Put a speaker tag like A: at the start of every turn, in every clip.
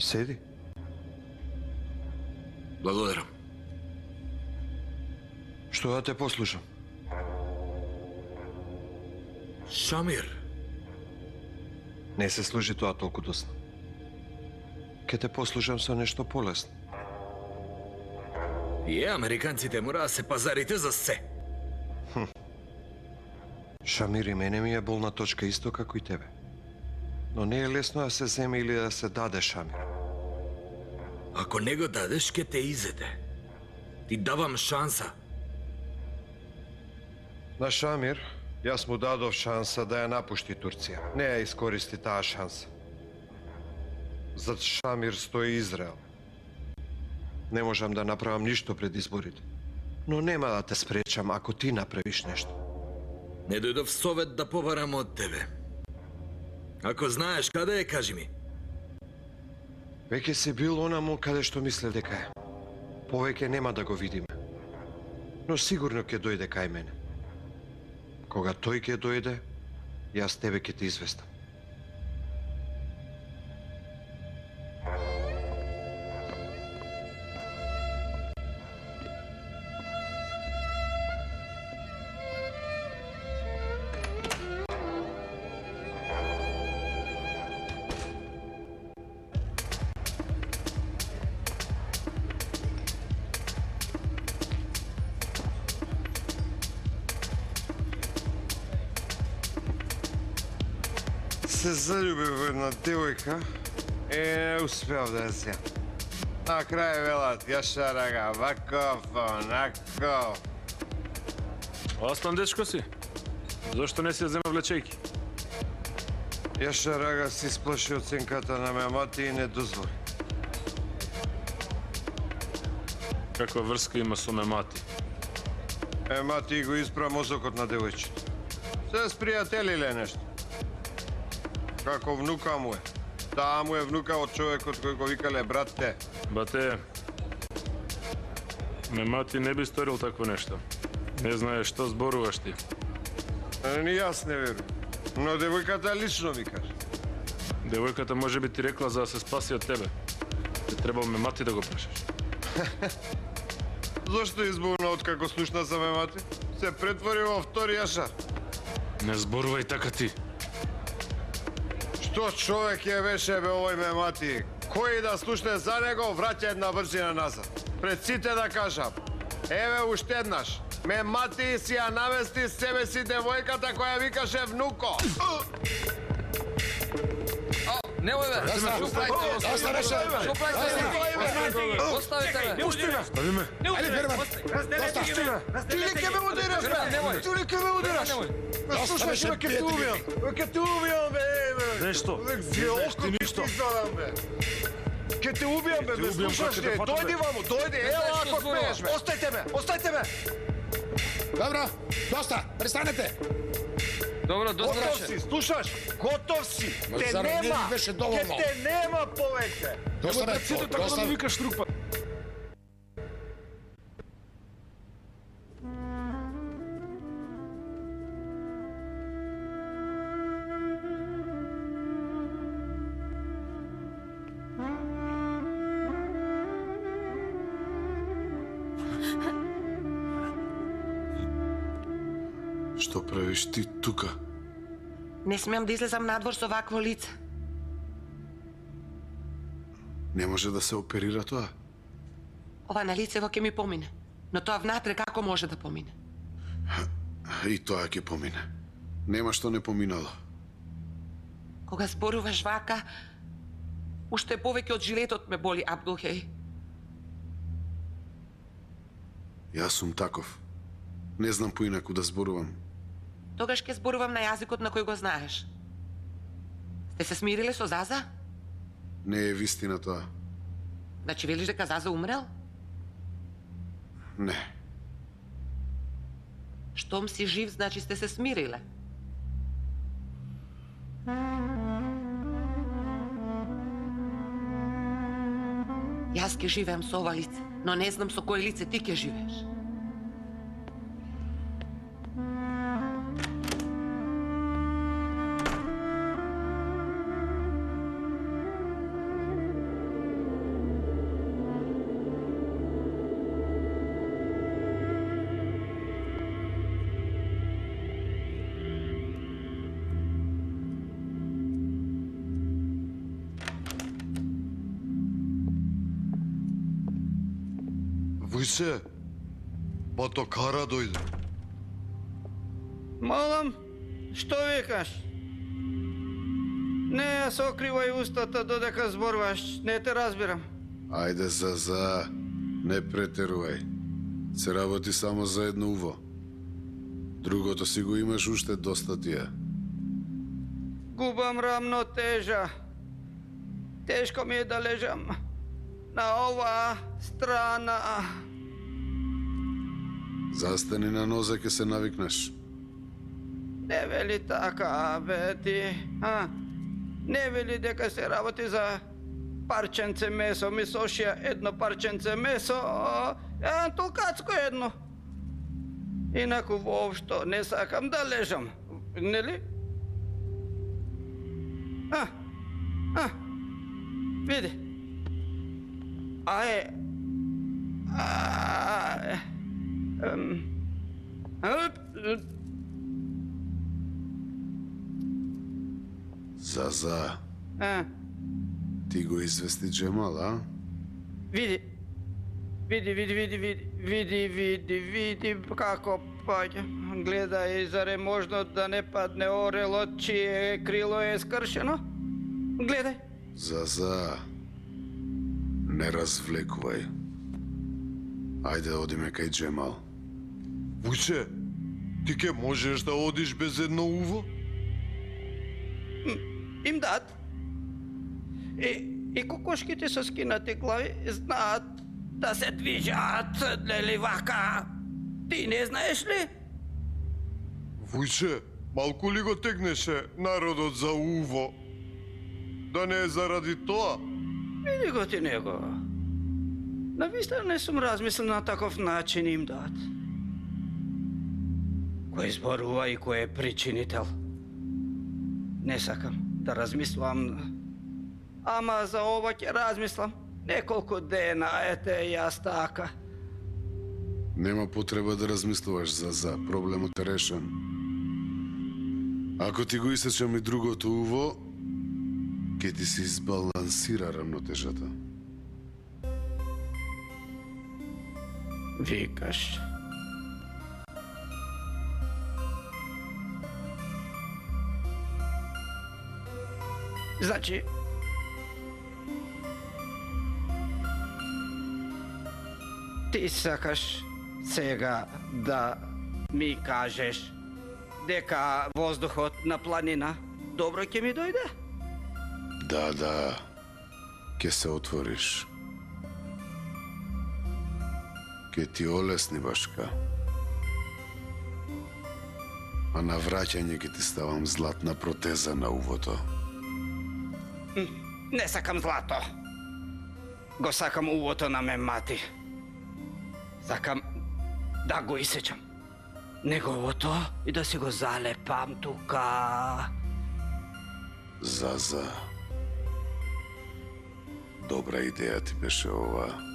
A: Седи.
B: Благодарам.
A: Што да те послушам?
B: Шамир,
A: Не се служи тоа толку досно. Ке те послушам со нешто полесно.
B: американците мора да се пазарите за се.
A: Шамир, и мене ми е болна точка исто како и тебе. Но не е лесно да се земе или да се даде, Шамир.
B: Ако не го дадеш, ке те изеде. Ти давам шанса.
A: На Шамир, јас му дадов шанса да ја напушти Турција. Не ја искористи таа шанса. Зад Шамир стои Израел. Не можам да направам ништо пред изборите. Но нема да те спречам ако ти направиш нешто.
B: Не дојдов совет да побарам од тебе. Ако знаеш каде е, кажи ми.
A: Веќе си бил онаму каде што мислев дека е. Повеќе нема да го видиме. Но сигурно ќе дојде кај мене. Кога тој ќе дојде, јас тебе ќе те известам. Се заљубив во една девојка и не успеав да ја земам. На крај велат, Јашарага, ваков, онаков.
C: Остан дечко си. Зошто не си ја зема влечејки?
A: Јашарага си сплаши оценката на Мемати и не дозволи.
C: Каква врска има со Мемати?
A: Мемати го испра мозокот на девојчето. Се спријателиле нешто. Како внука му е. Таа му е внука од човекот кој го викале братте.
C: Бате, Мемати не би сторил такво нешто. Не знаеш што зборуваш ти.
A: Ни јас не верувам. Но девојката лично ми каже.
C: Девојката може би ти рекла за да се спаси од тебе. Ти требал Мемати да го прашаш.
A: Зошто избуна откако слушна за Мемати? Се претвори во втори Јашар.
C: Не зборувај така ти.
A: Што човек е беше бе овој Мемати? Кој да слушне за него, враќа една брзина назад. Пред сите да кажам. Еве уште еднаш. Мемати си ја навести себе си девојката која викаше внуко.
D: Немој бе!
E: Доста беше!
D: Оставите ме!
C: Пусти ме! Стави ме!
E: Ајде, Ферман! Доста!
A: Ти ли ке ме удираш, бе? Ти ли ке ме удираш?
E: Доста беше,
A: ке те убијам! Ке те убијам, бе!
C: Нешто?
A: Ке
C: ништо.
A: Ке те убијам, бе, бе, слушаш ли? Дојди ваму, дојди, ево ако смееш, бе! Остајте ме, остајте ме!
E: Добро, доста, престанете!
D: Добро,
A: Готов
D: досташе.
A: си, слушаш? Готов си! Те
E: зар не
A: нема!
E: ви беше доволно?
A: Ке те нема повеќе!
E: Доста, бе,
C: Сите така да
E: доста.
C: ми викаш друг пат.
F: Што правиш ти тука?
G: Не смеам да излезам надвор со вакво лице.
F: Не може да се оперира тоа?
G: Ова на лицево ќе ми помине. Но тоа внатре како може да помине?
F: И тоа ќе помине. Нема што не поминало.
G: Кога зборуваш вака, уште повеќе од жилетот ме боли, Абдулхеј.
F: Јас сум таков. Не знам поинаку да зборувам.
G: Тогаш ќе зборувам на јазикот на кој го знаеш. Сте се смириле со Заза?
F: Не е вистина тоа.
G: Значи велиш дека Заза умрел?
F: Не.
G: Штом си жив, значи сте се смириле. Јас ќе живеам со ова лице, но не знам со кој лице ти ќе живееш.
A: Вујче, па то кара дојде.
H: Молам, што викаш? Не ја сокривај устата додека зборуваш, не те разбирам.
F: Ајде за, не претерувај. Се работи само за едно уво. Другото си го имаш уште доста тие.
H: Губам рамнотежа. Тешко ми е да лежам на ова страна.
F: Застани на нозе, ке се навикнеш.
H: Не вели така, бе ти. Не вели дека се работи за парченце месо. Ми сошија едно парченце месо, толкацко едно. Инаку воопшто не сакам да лежам, нели? Види.
F: За. Ти го извести Джемал, а?
H: Види како паѓа. Гледај, зар е можно да не падне орелот чие крило е скршено? Гледај.
F: За. Не развлекувај. Ајде одиме кај Джемал.
A: Вујче, ти ке можеш да одиш без едно уво?
H: Им дат. И кокошките со скинати глави знаат да се движат, нели вака? Ти не знаеш ли?
A: Вујче, малку ли го тегнеше народот за уво? Да не е заради тоа?
H: Види го ти него. Навистина не сум размислил на таков начин им дат. Кој зборува и кој е причинител. Не сакам да размислувам. Ама за ова ќе размислам. Неколку дена, ете јас така.
F: Нема потреба да размислуваш за проблемот е решен. Ако ти го исечам и другото уво, ќе ти се избалансира рамнотежата.
H: Викаш. Значи, ти сакаш сега да ми кажеш дека воздухот на планина добро ќе ми дојде?
F: Да, ќе се отвориш. Ќе ти олесни башка. А на враќање ќе ти ставам златна протеза на увото.
H: Не сакам злато. Го сакам увото на ме мати. Сакам да го исечам. Неговото и да си го залепам тука.
F: За. Добра идеја ти беше ова.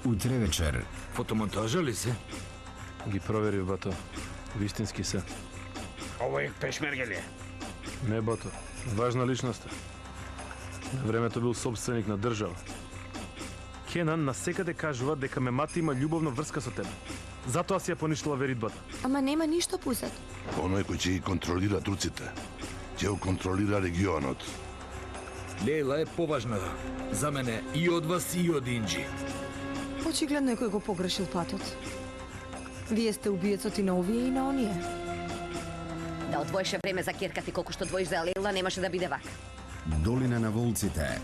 I: Утре вечер.
B: Фотомонтажа ли се?
C: Ги провери, бато. Вистински се.
H: Ово е пешмергеле.
C: Не, бато. Важна личност е. На времето бил собственик на држава. Кенан насекаде кажува дека ме мати има љубовна врска со тебе. Затоа си ја поништила веридбата.
J: Ама нема ништо пусат.
K: Оној кој ќе ги контролира турците, ќе го контролира регионот.
B: Лейла е поважна за мене и од вас и од Инджи.
J: Очигледно е кој го погрешил патот. Вие сте убиецот и на овие и на оние.
L: Да одвоеше време за керка ти колку што двоиш за Лейла немаше да биде вака.
I: Долина на волците.